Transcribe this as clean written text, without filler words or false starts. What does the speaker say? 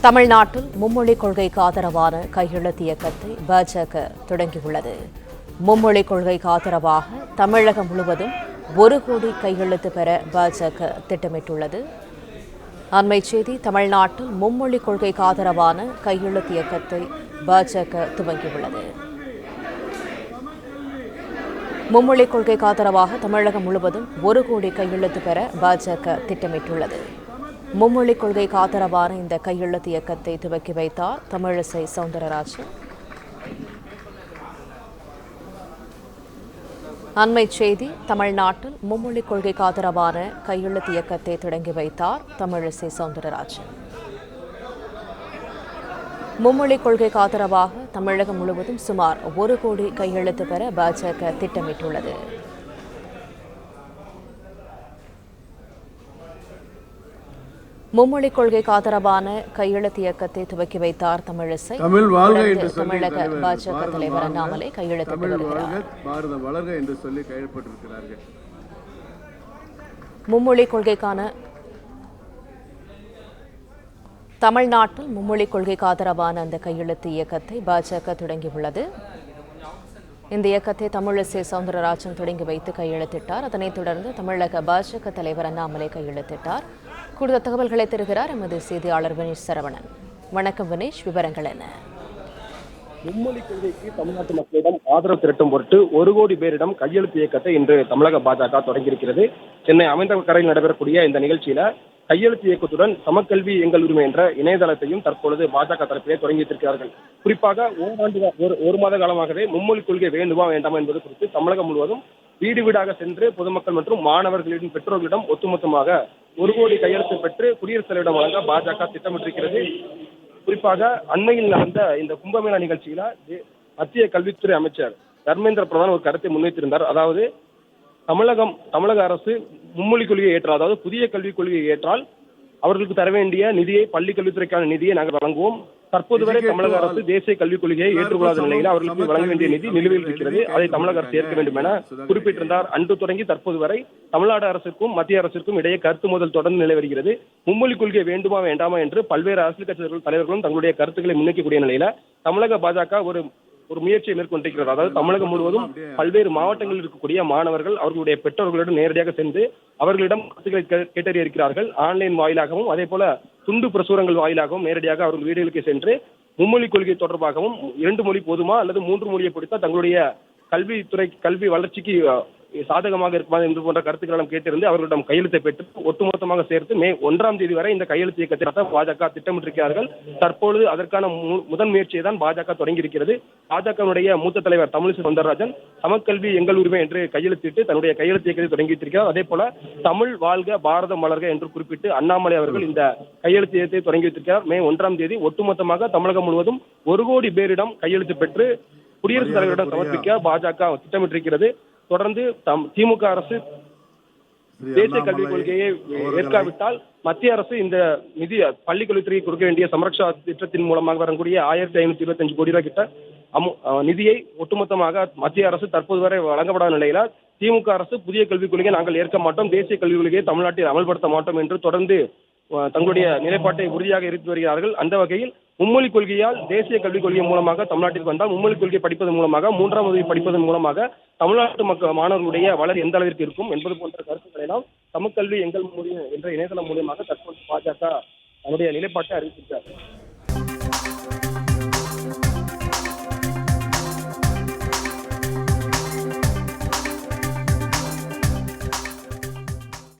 தமிழ்நாட்டில் மும்மொழிக் கொள்கைக்கு ஆதரவான கையெழுத்து இயக்கத்தை பாஜக தொடங்கியுள்ளது. மும்மொழிக் கொள்கைக்கு ஆதரவாக தமிழகம் முழுவதும் 1 கோடி கையெழுத்து பெற பாஜக திட்டமிட்டுள்ளது. அண்மைச் செய்தி. தமிழ்நாட்டில் மும்மொழிக் கொள்கைக்கு ஆதரவான கையெழுத்து இயக்கத்தை பாஜக துவங்கியுள்ளது. மும்மொழிக் கொள்கைக்கு ஆதரவாக தமிழகம் முழுவதும் 1 கோடி கையெழுத்து பெற பாஜக திட்டமிட்டுள்ளது. மும்மொழிக் கொள்கைக்கு ஆதரவான இந்த கையெழுத்து இயக்கத்தை துவக்கி வைத்தார் தமிழிசை சவுந்தரராஜன். அண்மைச் செய்தி. தமிழ்நாட்டில் மும்மொழிக் கொள்கைக்கு ஆதரவான கையெழுத்து இயக்கத்தை தொடங்கி வைத்தார் தமிழிசை சவுந்தரராஜன். மும்மொழிக் கொள்கைக்கு ஆதரவாக தமிழகம் முழுவதும் சுமார் 1 கோடி கையெழுத்து பெற பாஜக திட்டமிட்டுள்ளது. மும்மொழிக் கொள்கைக்கு ஆதரவான கையெழுத்து இயக்கத்தை துவக்கி வைத்தார் தமிழிசை. தமிழக பாஜக தலைவர் அண்ணாமலை கையெழுத்திட்டு வருகிறார். மும்மொழிக் கொள்கைக்கான தமிழ்நாட்டில் மும்மொழிக் கொள்கைக்கு ஆதரவான அந்த கையெழுத்து இயக்கத்தை பாஜக தொடங்கியுள்ளது. இந்த இயக்கத்தை தமிழிசை சவுந்தரராஜன் தொடங்கி வைத்து கையெழுத்திட்டார். அதனைத் தொடர்ந்து தமிழக பாஜக தலைவர் அண்ணாமலை கையெழுத்திட்டார். கூடுதல் தகவல்களை தருகிறார் எமது செய்தியாளர் வினேஷ் சரவணன். வணக்கம் வினேஷ், விவரங்கள் என்ன? மும்மொழிக் கொள்கைக்கு தமிழ்நாட்டு மக்களிடம் ஆதரவு திரட்டும் பொருட்டு 1 கோடி பேரிடம் கையெழுத்து இயக்கத்தை இன்று தமிழக பாஜக தொடங்கியிருக்கிறது. சென்னை அமைந்தகரையில் நடைபெறக்கூடிய இந்த நிகழ்ச்சியில கையெழுத்து இயக்கத்துடன் சமக்கல்வி எங்கள் உரிமை என்ற இணையதளத்தையும் தற்பொழுது பாஜக தரப்பிலே தொடங்கி வைத்திருக்கிறார்கள். குறிப்பாக ஒரு மாத காலமாகவே மும்மொழிக் கொள்கை வேண்டுமா வேண்டாமா என்பது குறித்து தமிழகம் முழுவதும் வீடு வீடாக சென்று பொதுமக்கள் மற்றும் மாணவர்களிடம் பெற்றோர்களிடம் ஒட்டுமொத்தமாக 1 கோடி கையெழுத்து பெற்று குடியரசுத் தலைவரிடம் வழங்க பாஜக திட்டமிட்டிருக்கிறது. குறிப்பாக அண்மையில் நடந்த இந்த கும்பமேளா நிகழ்ச்சியில மத்திய கல்வித்துறை அமைச்சர் தர்மேந்திர பிரதான் ஒரு கருத்தை முன்வைத்திருந்தார். அதாவது தமிழக அரசு மும்மொழிக் கொள்கையை ஏற்றால், அதாவது புதிய கல்விக் கொள்கையை ஏற்றால் அவர்களுக்கு தர வேண்டிய நிதியை, பள்ளி கல்வித்துறைக்கான நிதியை நாங்கள் வழங்குவோம். தற்போது வரை தமிழக அரசு தேசிய கல்விக் கொள்கையை ஏற்றுக்கொள்ளாத நிலையில் அவர்களுக்கு வழங்க வேண்டிய நிதி நிலுவையில் இருக்கிறது. அதை தமிழக அரசு ஏற்க வேண்டும் என குறிப்பிட்டிருந்தார். அன்று தொடங்கி தற்போது வரை தமிழ்நாடு அரசுக்கும் மத்திய அரசுக்கும் இடையே கருத்து மோதல் தொடர்ந்து நிலை வருகிறது. மும்மொழிக் கொள்கை வேண்டுமா வேண்டாமா என்று பல்வேறு அரசியல் கட்சி தலைவர்களும் தங்களுடைய கருத்துக்களை முன்வைக்கக்கூடிய நிலையில தமிழக பாஜக ஒரு முயற்சியை மேற்கொண்டிருக்கிறது. அதாவது தமிழகம் முழுவதும் பல்வேறு மாவட்டங்களில் இருக்கக்கூடிய மாணவர்கள் அவர்களுடைய பெற்றோர்களிடம் நேரடியாக சென்று அவர்களிடம் கருத்துக்களை கேட்டறிய இருக்கிறார்கள். ஆன்லைன் வாயிலாகவும் அதே போல துண்டு பிரசுரங்கள் வாயிலாகவும் நேரடியாக அவர்கள் வீடுகளுக்கு சென்று மும்மொழிக் கொள்கை தொடர்பாகவும் 2 மொழி போதுமா அல்லது 3 மொழியை படித்தால் தங்களுடைய கல்வி வளர்ச்சிக்கு சாதகமாக இருக்குமா என்று போன்ற கருத்துக்களை கேட்டிருந்து அவர்களிடம் கையெழுத்தை பெற்று ஒட்டுமொத்தமாக சேர்த்து மே 1ஆம் தேதி வரை இந்த கையெழுத்து இயக்கத்தை பாஜக திட்டமிட்டிருக்கிறார்கள். தற்பொழுது அதற்கான முதன் முயற்சியை தான் பாஜக தொடங்கியிருக்கிறது. பாஜகவுடைய மூத்த தலைவர் தமிழிசை சவுந்தரராஜன் சமக்கல்வி எங்கள் உரிமை என்று கையெழுத்திட்டு தன்னுடைய கையெழுத்து இயக்கத்தை தொடங்கி வைத்திருக்கிறார். அதே போல தமிழ் வாழ்க பாரதம் மலர்க என்று குறிப்பிட்டு அண்ணாமலை அவர்கள் இந்த கையெழுத்து இயக்கத்தை தொடங்கி வைத்திருக்கிறார். மே 1ஆம் தேதி ஒட்டுமொத்தமாக தமிழகம் முழுவதும் 1 கோடி பேரிடம் கையெழுத்து பெற்று குடியரசுத் தலைவரிடம் சமர்ப்பிக்க பாஜக திட்டமிட்டிருக்கிறது. தொடர்ந்து திமுக அரசு தேசிய கல்விக் கொள்கையை ஏற்காவிட்டால் மத்திய அரசு இந்த நிதி பள்ளிக் கல்வித்துறைக்கு கொடுக்க வேண்டிய சமரக்ஷா திட்டத்தின் மூலமாக வரக்கூடிய 1525 கோடி ரூபாய் கிட்ட நிதியை ஒட்டுமொத்தமாக மத்திய அரசு தற்போது வரை வழங்கப்படாத நிலையில திமுக அரசு புதிய கல்விக் கொள்கையை நாங்கள் ஏற்க மாட்டோம், தேசிய கல்விக் கொள்கையை தமிழ்நாட்டில் அமல்படுத்த மாட்டோம் என்று தொடர்ந்து தங்களுடைய நிலைப்பாட்டை உறுதியாக எரித்து வருகிறார்கள். அந்த வகையில் மும்மொழிக் கொள்கையால் தேசிய கல்விக் கொள்கை மூலமாக தமிழ்நாட்டிற்கு வந்தால் மும்மொழிக் கொள்கை படிப்பதன் மூலமாக 3ஆம் வகுப்பு படிப்பதன் மூலமாக தமிழ்நாட்டு மாணவர்களுடைய வளர்ச்சி எந்த அளவிற்கு இருக்கும் என்பது போன்ற கருத்துக்களை எல்லாம் சமக்கல்வி எங்கள் மொழி என்ற இணையதளம் மூலமாக தற்போது பாஜக தன்னுடைய நிலைப்பாட்டை அறிவித்திருக்கிறார்.